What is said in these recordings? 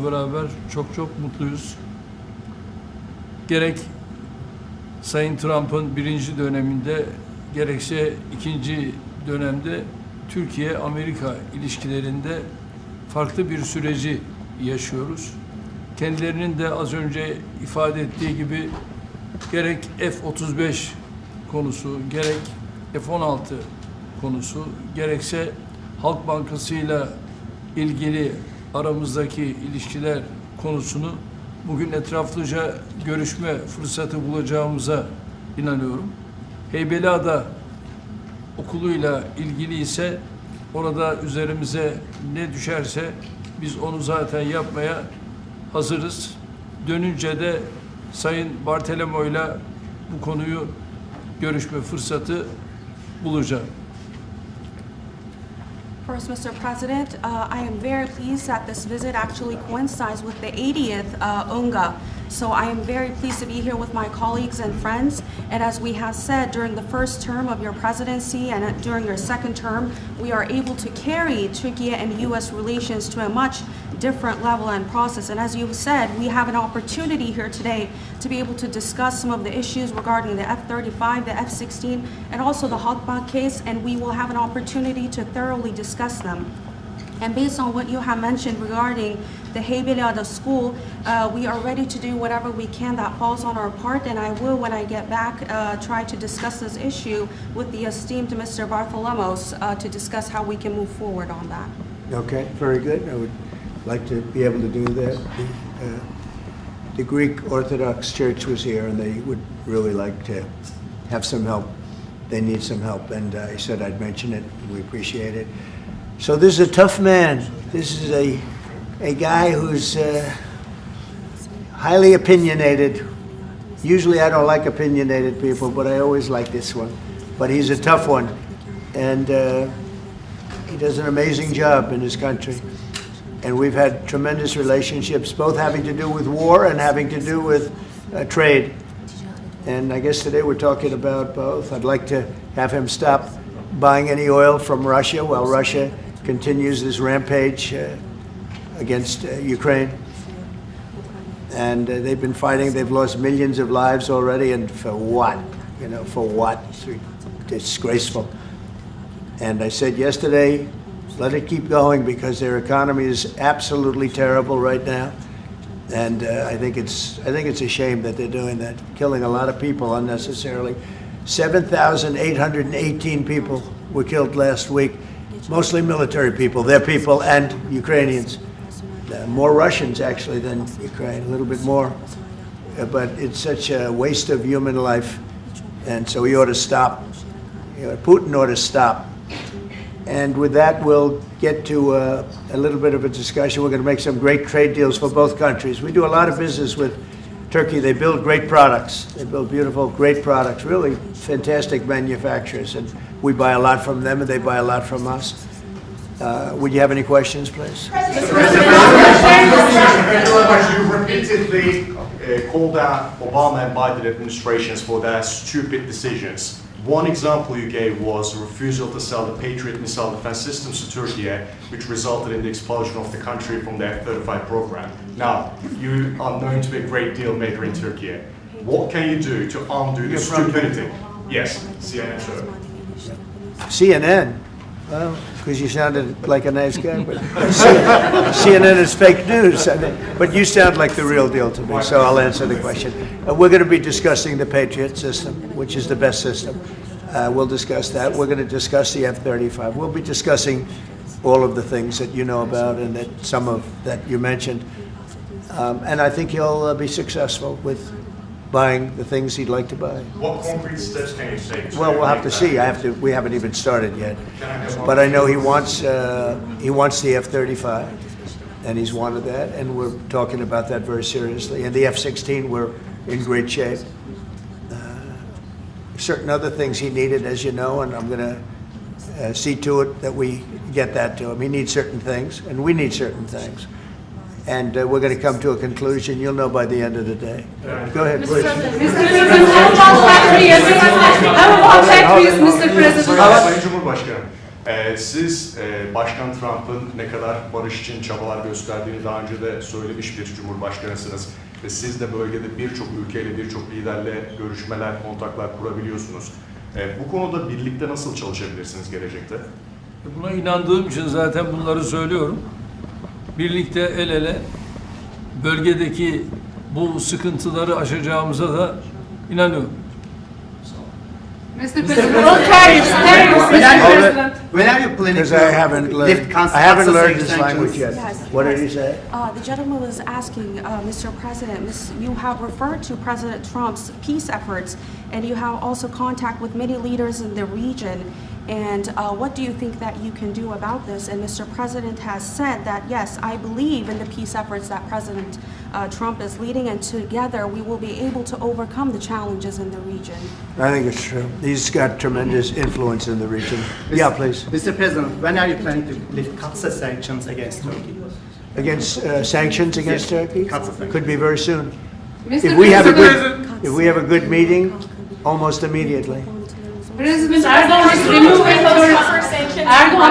Beraber çok mutluyuz. Gerek Sayın Trump'ın birinci döneminde gerekse ikinci dönemde Türkiye-Amerika ilişkilerinde farklı bir süreci yaşıyoruz. Kendilerinin de az önce ifade ettiği gibi gerek F-35 konusu, gerek F-16 konusu, gerekse Halk Bankası'yla ilgili aramızdaki ilişkiler konusunu bugün etraflıca görüşme fırsatı bulacağımıza inanıyorum. Heybeliada okuluyla ilgili ise orada üzerimize ne düşerse biz onu zaten yapmaya hazırız. Dönünce de Sayın Bartolomeo'yla bu konuyu görüşme fırsatı bulacağım. First, Mr. President, I am very pleased that this visit actually coincides with the 80th UNGA. So I am very pleased to be here with my colleagues and friends. And as we have said, during the first term of your presidency and during your second term, we are able to carry Turkey and U.S. relations to a much different level and process. And as you've said, we have an opportunity here today to be able to discuss some of the issues regarding the F-35, the F-16, and also the Halkbank case, and we will have an opportunity to thoroughly discuss them. And based on what you have mentioned regarding the Heybeliada school, we are ready to do whatever we can that falls on our part, and I will, when I get back, try to discuss this issue with the esteemed Mr. Bartholomos to discuss how we can move forward on that. Okay, very good. I would like to be able to do that. The Greek Orthodox Church was here, and they would really like to have some help. They need some help, and I said I'd mention it, and we appreciate it. So this is a tough man. This is a guy who's highly opinionated. Usually I don't like opinionated people, but I always like this one. But he's a tough one, and he does an amazing job in his country. And we've had tremendous relationships, both having to do with war and having to do with trade. And I guess today we're talking about both. I'd like to have him stop buying any oil from Russia while Russia continues this rampage against Ukraine. And they've been fighting. They've lost millions of lives already. And for what? You know, for what? It's disgraceful. And I said yesterday, let it keep going because their economy is absolutely terrible right now. And I think it's a shame that they're doing that, killing a lot of people unnecessarily. 7,818 people were killed last week, mostly military people, their people, and Ukrainians. More Russians, actually, than Ukraine, a little bit more. But it's such a waste of human life, and so he ought to stop. Putin ought to stop. And with that, we'll get to a little bit of a discussion. We're going to make some great trade deals for both countries. We do a lot of business with Turkey. They build great products. They build beautiful, great products, really fantastic manufacturers. And we buy a lot from them, and they buy a lot from us. Would you have any questions, please? Thank you very much. You repeatedly called out Obama and Biden administrations for their stupid decisions. One example you gave was a refusal to sell the Patriot missile defense systems to Turkey, which resulted in the expulsion of the country from the F-35 program. Now, you are known to be a great deal maker in Turkey. What can you do to undo this stupidity? Yes, CNN, sir. CNN? Well, because you sounded like a nice guy, but CNN is fake news. But you sound like the real deal to me, so I'll answer the question. We're going to be discussing the Patriot system, which is the best system. We'll discuss that. We're going to discuss the F-35. We'll be discussing all of the things that you know about and that some of that you mentioned. And I think he'll be successful with buying the things he'd like to buy. What concrete steps can you take? Well, we'll have to see. We haven't even started yet. But I know he wants the F-35, and he's wanted that, and we're talking about that very seriously. And the F-16, we're in great shape. Certain other things he needed, as you know, and I'm going to see to it that we get that to him. He needs certain things, and we need certain things. And we're going to come to a conclusion. You'll know by the end of the day. Go ahead, please. Mr. President, Mr. President. Sayın Cumhurbaşkanı, Siz Başkan Trump'ın ne kadar barış için çabalar gösterdiğini daha önce de söylemiş bir cumhurbaşkanısınız. Ve siz de bölgede birçok ülkeyle, birçok liderle görüşmeler, kontaklar kurabiliyorsunuz. Bu konuda birlikte nasıl çalışabilirsiniz gelecekte? Buna inandığım için zaten bunları söylüyorum. Birlikte el ele bölgedeki bu sıkıntıları aşacağımıza da inanıyorum. Mr. President, on tariffs, Mr. President. When are you planning Because to I haven't learned, lift I haven't learned this sanctions? language yet. Yes. What did he say? The gentleman was asking, Mr. President, you have referred to President Trump's peace efforts, and you have also contact with many leaders in the region. And what do you think that you can do about this? And Mr. President has said that, yes, I believe in the peace efforts that President Trump is leading, and together we will be able to overcome the challenges in the region. I think it's true. He's got tremendous influence in the region. Yeah, please. Mr. President, when are you planning to lift CAATSA sanctions against Turkey? Against sanctions against Yes. Turkey? Absolutely. Could be very soon. Mr. If we have a President, good, if we have a good meeting, almost immediately. President Erdogan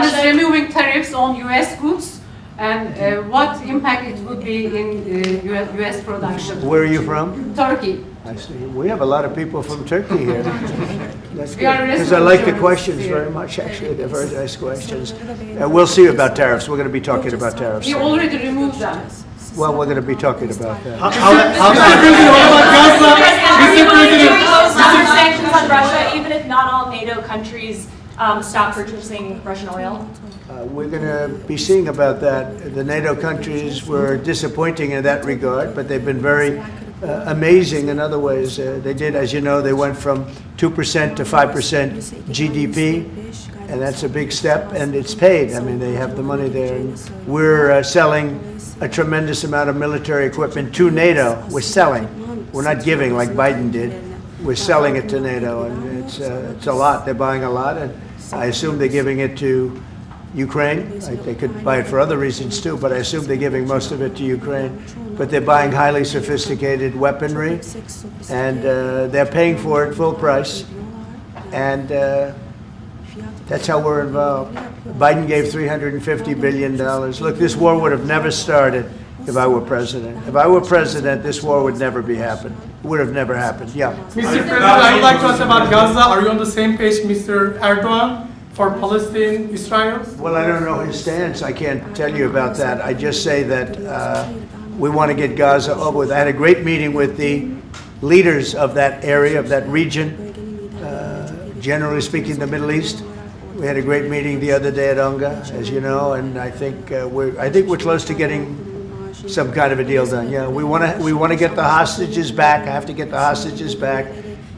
is removing tariffs on U.S. goods, and what impact it would be in U.S. production? Where are you from? Turkey. I see. We have a lot of people from Turkey here. That's We are good. Because I like the restaurant questions here. very much, actually. They're very nice questions. We'll see about tariffs. We're going to be talking about tariffs. We already removed them. Well, we're going to be talking about that. Sanctions on Russia, even if not all NATO countries stop purchasing Russian oil? We're going to be seeing about that. The NATO countries were disappointing in that regard, but they've been very amazing in other ways. They did, as you know, they went from 2% to 5% GDP, and that's a big step, and it's paid. I mean, they have the money there. And we're selling a tremendous amount of military equipment to NATO. We're selling. We're not giving like Biden did. We're selling it to NATO, and it's a lot. They're buying a lot, and I assume they're giving it to Ukraine. They could buy it for other reasons too, but I assume they're giving most of it to Ukraine. But they're buying highly sophisticated weaponry, and they're paying for it full price. And that's how we're involved. Biden gave $350 billion. Look, this war would have never started if I were president. If I were president, this war would never be happened. It would have never happened. Yeah. Mr. President, I would like to ask about Gaza. Are you on the same page, Mr. Erdogan, for Palestine, Israel? Well, I don't know his stance. I can't tell you about that. I just say that we want to get Gaza over with. I had a great meeting with the leaders of that area, of that region, generally speaking, the Middle East. We had a great meeting the other day at UNGA, as you know, and I think we're close to getting some kind of a deal done. Yeah, we want to get the hostages back. I have to get the hostages back.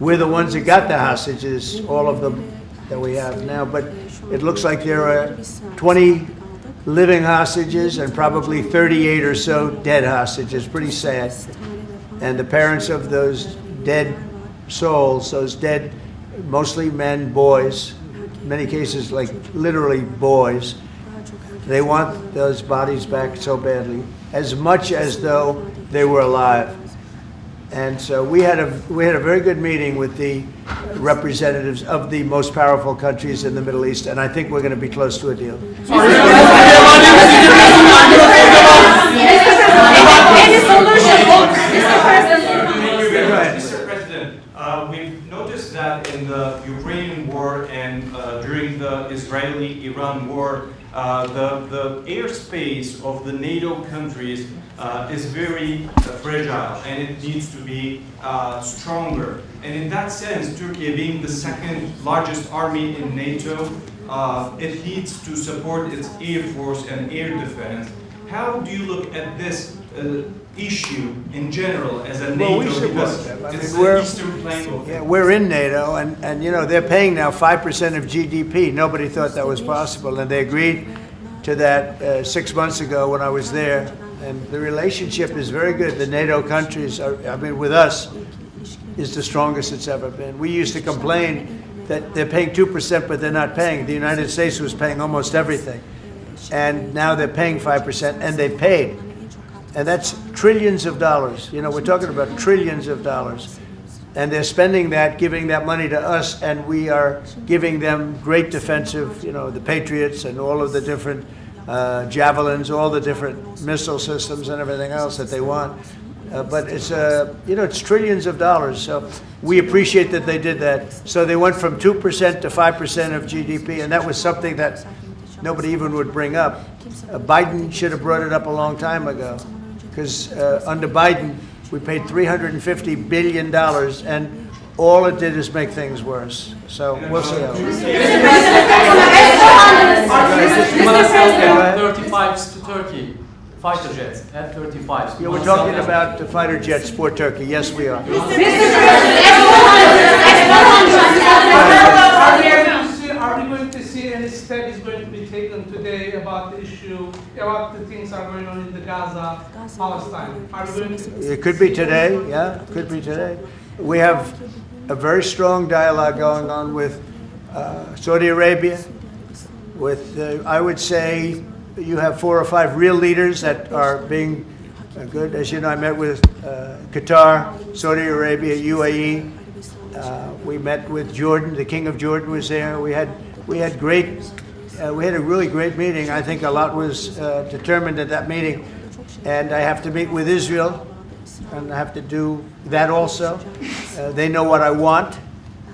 We're the ones that got the hostages, all of them that we have now. But it looks like there are 20 living hostages and probably 38 or so dead hostages. Pretty sad. And the parents of those dead souls, those dead, mostly men, boys, in many cases like literally boys, they want those bodies back so badly, as much as though they were alive. And so we had a very good meeting with the representatives of the most powerful countries in the Middle East, and I think we're going to be close to a deal. Mr. President, we've noticed that in the Ukrainian war and during the Israeli-Iran war, the airspace of the NATO countries is very fragile, and it needs to be stronger. And in that sense, Turkey being the second largest army in NATO, it needs to support its air force and air defense. How do you look at this issue in general as a NATO? Well, we support because them. I it's mean, we're- the eastern flank of Yeah, we're in NATO, and you know, they're paying now 5% of GDP. Nobody thought that was possible, and they agreed to that 6 months ago when I was there. And the relationship is very good. The NATO countries, with us, is the strongest it's ever been. We used to complain that they're paying 2%, but they're not paying. The United States was paying almost everything. And now they're paying 5%, and they've paid. And that's trillions of dollars. You know, we're talking about trillions of dollars. And they're spending that, giving that money to us, and we are giving them great defensive, the Patriots and all of the different javelins, all the different missile systems and everything else that they want. But it's, it's trillions of dollars. So we appreciate that they did that. So they went from 2% to 5% of GDP, and that was something that nobody even would bring up. Biden should have brought it up a long time ago, because under Biden, we paid $350 billion, and all it did is make things worse. So we'll see how it goes. F-35s to Turkey, fighter jets, F-35s. Yeah, we're talking about the fighter jets for Turkey. Yes, we are. Are we going to see any step is going to be taken today about the issue, about the things that are going on in the Gaza, Palestine? Are we going to? It could be today, yeah, it could be today. We have a very strong dialogue going on with Saudi Arabia, with, I would say, you have 4 or 5 real leaders that are being good. As you know, I met with Qatar, Saudi Arabia, UAE. We met with Jordan. The King of Jordan was there. We had a really great meeting. I think a lot was determined at that meeting, and I have to meet with Israel, and I have to do that also. They know what I want,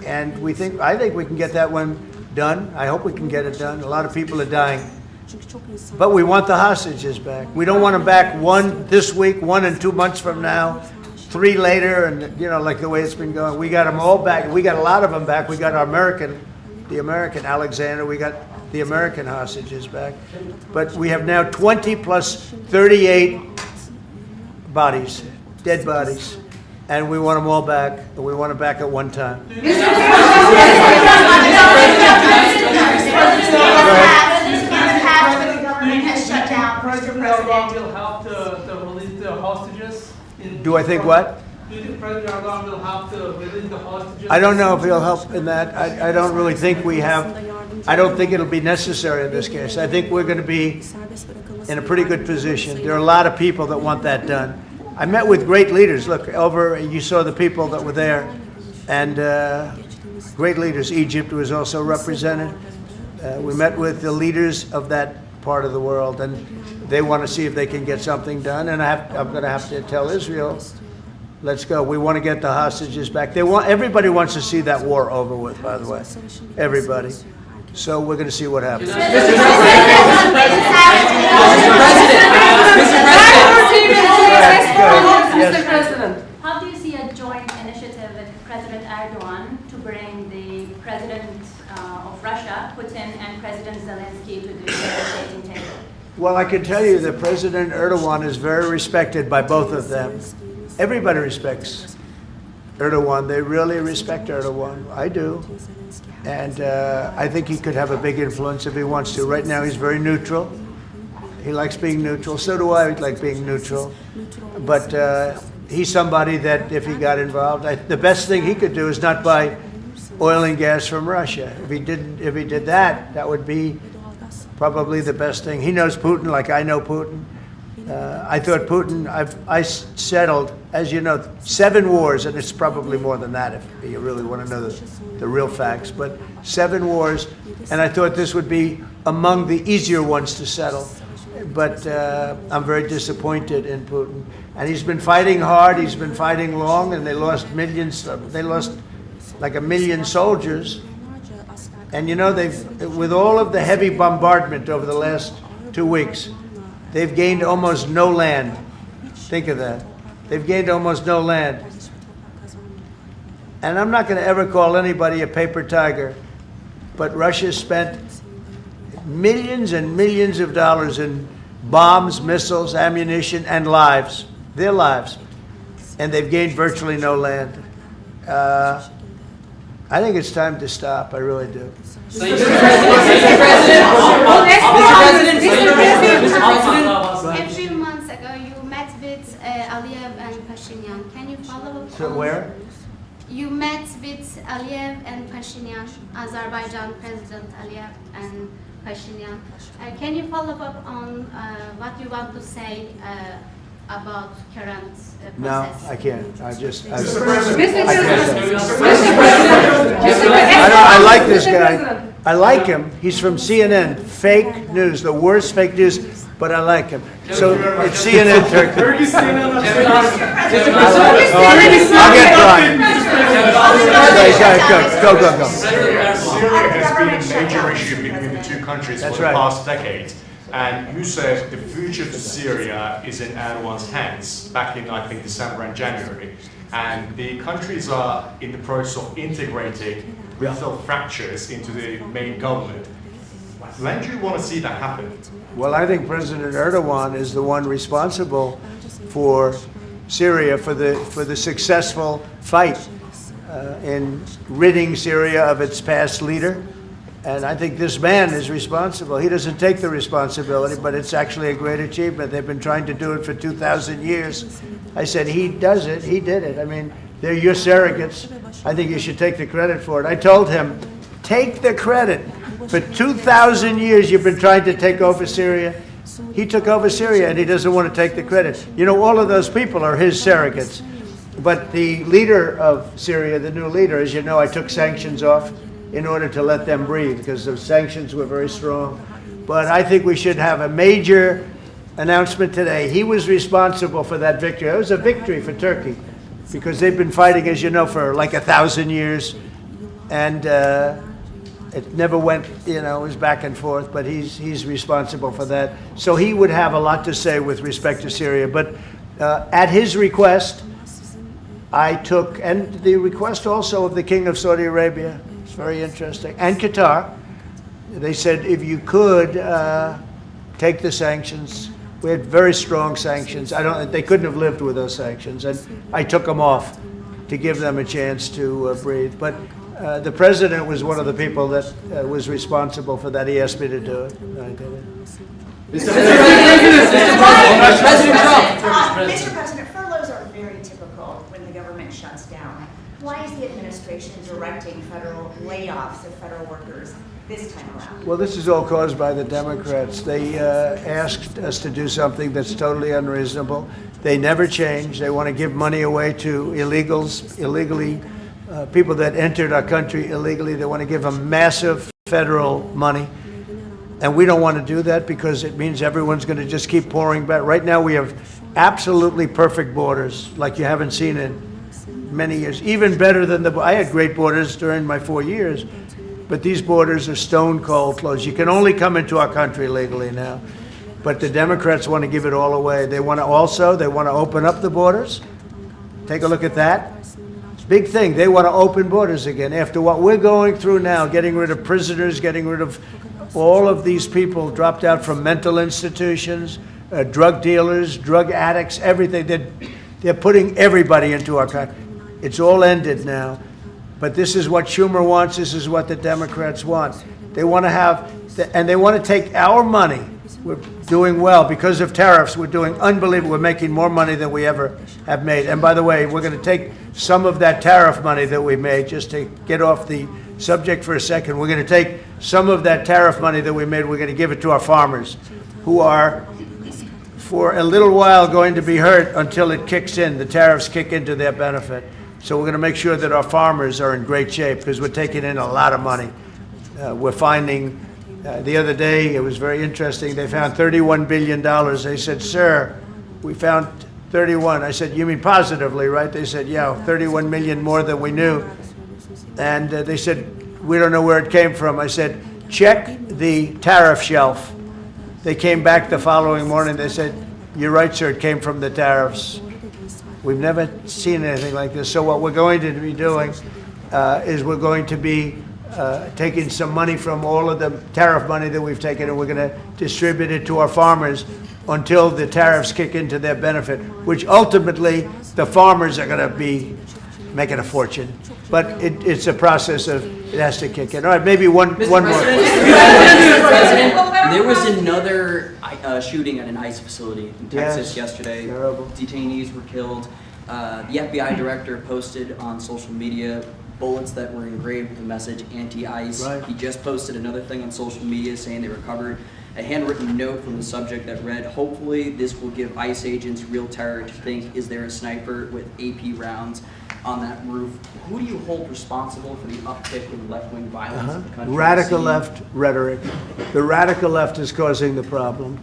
and I think we can get that one done. I hope we can get it done. A lot of people are dying, but we want the hostages back. We don't want them back 1 this week, 1 and 2 months from now, 3 later, and like the way it's been going. We got them all back. We got a lot of them back. We got the American Alexander. We got the American hostages back. But we have now 20 plus 38 bodies, dead bodies, and we want them all back. And we want them back at one time. President Erdogan will help to release the hostages? Do I think what? Do you think President Erdogan will help to release the hostages? I don't know if he'll help in that. I don't really think we have. I don't think it'll be necessary in this case. I think we're going to be in a pretty good position. There are a lot of people that want that done. I met with great leaders. Look, you saw the people that were there, and great leaders. Egypt was also represented. We met with the leaders of that part of the world, and they want to see if they can get something done. And I'm going to have to tell Israel, let's go. We want to get the hostages back. Everybody wants to see that war over with, by the way. Everybody. So we're going to see what happens. Mr. President. How do you see a joint initiative with President Erdogan to bring the President of Russia, Putin, and President Zelensky to the negotiating table? Well, I can tell you that President Erdogan is very respected by both of them. Everybody respects Erdogan. They really respect Erdogan. I do. And I think he could have a big influence if he wants to. Right now, he's very neutral. He likes being neutral. So do I like being neutral. But he's somebody that if he got involved, the best thing he could do is not buy oil and gas from Russia. If he did that, that would be probably the best thing. He knows Putin like I know Putin. I thought Putin, I settled, as you know, 7 wars, and it's probably more than that if you really want to know the real facts, but 7 wars, and I thought this would be among the easier ones to settle. But I'm very disappointed in Putin. And he's been fighting hard, he's been fighting long, and they lost millions, they lost like 1 million soldiers. And you know, with all of the heavy bombardment over the last 2 weeks, they've gained almost no land. Think of that. They've gained almost no land. And I'm not going to ever call anybody a paper tiger, but Russia spent millions and millions of dollars in bombs, missiles, ammunition, and lives, their lives. And they've gained virtually no land. I think it's time to stop. I really do. Mr. A few months ago, you met with Aliyev and Pashinyan. Can you follow up? So where? You met with Aliyev and Pashinyan, Azerbaijan President Aliyev and Pashinyan. Can you follow up on what you want to say about current No, process? I can't. I just. I, Mr. I can't. President, I like this guy. I like him. He's from CNN. Fake news, the worst fake news, but I like him. So it's CNN Turkey. Turkey CNN. I'll get going. Go. Syria has been a major issue between the two countries That's for the right. past decade. And you said the future to Syria is in Erdogan's hands back in, I think, December and January. And the countries are in the process of integrating regional fractures into the main government. When do you want to see that happen? Well, I think President Erdogan is the one responsible for Syria, for the successful fight in ridding Syria of its past leader. And I think this man is responsible. He doesn't take the responsibility, but it's actually a great achievement. They've been trying to do it for 2,000 years. I said, he does it, he did it. I mean, they're your surrogates. I think you should take the credit for it. I told him, take the credit. For 2,000 years you've been trying to take over Syria. He took over Syria and he doesn't want to take the credit. You know, all of those people are his surrogates. But the leader of Syria, the new leader, as you know, I took sanctions off in order to let them breathe because the sanctions were very strong. But I think we should have a major announcement today. He was responsible for that victory. It was a victory for Turkey because they've been fighting, as you know, for like 1,000 years. And it never went, you know, it was back and forth, but he's responsible for that. So he would have a lot to say with respect to Syria. But at his request, I took, and the request also of the King of Saudi Arabia, it's very interesting, and Qatar, they said if you could take the sanctions. We had very strong sanctions. They couldn't have lived with those sanctions, and I took them off to give them a chance to breathe. But the president was one of the people that was responsible for that. He asked me to do it, and I did it. Mr. President, furloughs are very typical when the government shuts down. Why is the administration directing federal layoffs of federal workers this time around? Well, this is all caused by the Democrats. They asked us to do something that's totally unreasonable. They never change. They want to give money away to illegals, illegally, people that entered our country illegally. They want to give them massive federal money. And we don't want to do that because it means everyone's going to just keep pouring back. Right now we have absolutely perfect borders like you haven't seen in many years. Even better than I had great borders during my 4 years, but these borders are stone cold closed. You can only come into our country legally now. But the Democrats want to give it all away. They want to open up the borders. Take a look at that. It's a big thing. They want to open borders again after what we're going through now, getting rid of prisoners, getting rid of all of these people dropped out from mental institutions, drug dealers, drug addicts, everything. They're putting everybody into our country. It's all ended now. But this is what Schumer wants. This is what the Democrats want. They want to have, and they want to take our money. We're doing well because of tariffs. We're doing unbelievable. We're making more money than we ever have made. And by the way, we're going to take some of that tariff money that we made, just to get off the subject for a second. We're going to take some of that tariff money that we made. We're going to give it to our farmers, who are, for a little while, going to be hurt until it kicks in. The tariffs kick into their benefit. So we're going to make sure that our farmers are in great shape because we're taking in a lot of money. We're finding, the other day, it was very interesting, they found $31 billion. They said, sir, we found 31. I said, you mean positively, right? They said, yeah, 31 million more than we knew. And they said, we don't know where it came from. I said, check the tariff shelf. They came back the following morning. They said, you're right, sir, it came from the tariffs. We've never seen anything like this. So what we're going to be doing is we're going to be taking some money from all of the tariff money that we've taken, and we're going to distribute it to our farmers until the tariffs kick into their benefit, which ultimately the farmers are going to be making a fortune. But it's a process of, it has to kick in. All right, maybe one more. Mr. President, there was another shooting at an ICE facility in Texas yesterday. Terrible. Detainees were killed. The FBI director posted on social media bullets that were engraved with the message anti-ICE. Right. He just posted another thing on social media saying they recovered a handwritten note from the subject that read, "Hopefully this will give ICE agents real terror to think, is there a sniper with AP rounds on that roof?" Who do you hold responsible for the uptick in left-wing violence in the country? Radical left rhetoric. The radical left is causing the problem.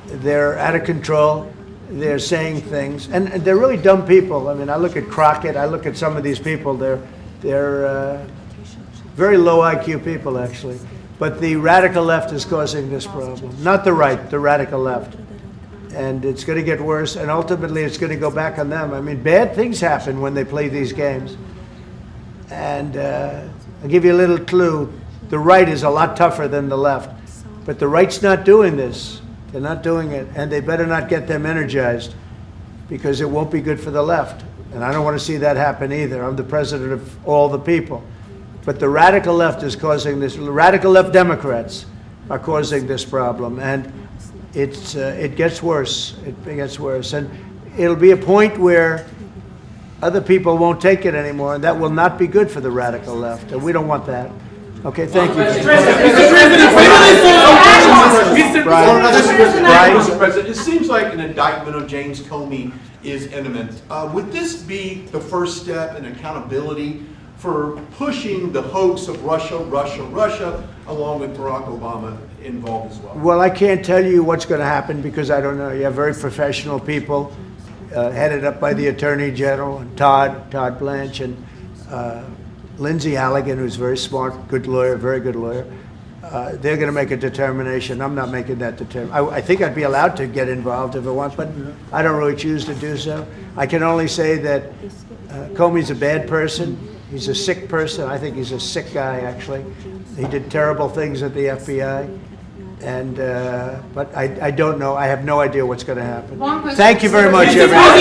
They're out of control. They're saying things, and they're really dumb people. I mean, I look at Crockett. I look at some of these people. They're very low IQ people, actually. But the radical left is causing this problem, not the right. The radical left, and it's going to get worse. And ultimately, it's going to go back on them. I mean, bad things happen when they play these games. And I'll give you a little clue: the right is a lot tougher than the left, but the right's not doing this. They're not doing it, and they better not get them energized, because it won't be good for the left. And I don't want to see that happen either. I'm the president of all the people. But the radical left is causing this. Radical left Democrats are causing this problem, and it gets worse. It gets worse, and it'll be a point where other people won't take it anymore, and that will not be good for the radical left, and we don't want that. Okay, thank you. Mr. President, it seems like an indictment of James Comey is imminent. Would this be the first step in accountability for pushing the hoax of Russia, along with Barack Obama involved as well? Well, I can't tell you what's going to happen because I don't know. You have very professional people headed up by the Attorney General, and Todd Blanche, and Lindsay Halligan, who's very smart, good lawyer, very good lawyer. They're going to make a determination. I'm not making that determination. I think I'd be allowed to get involved if I want, but I don't really choose to do so. I can only say that Comey's a bad person. He's a sick person. I think he's a sick guy, actually. He did terrible things at the FBI. And but I don't know. I have no idea what's going to happen. Thank you very much, everyone.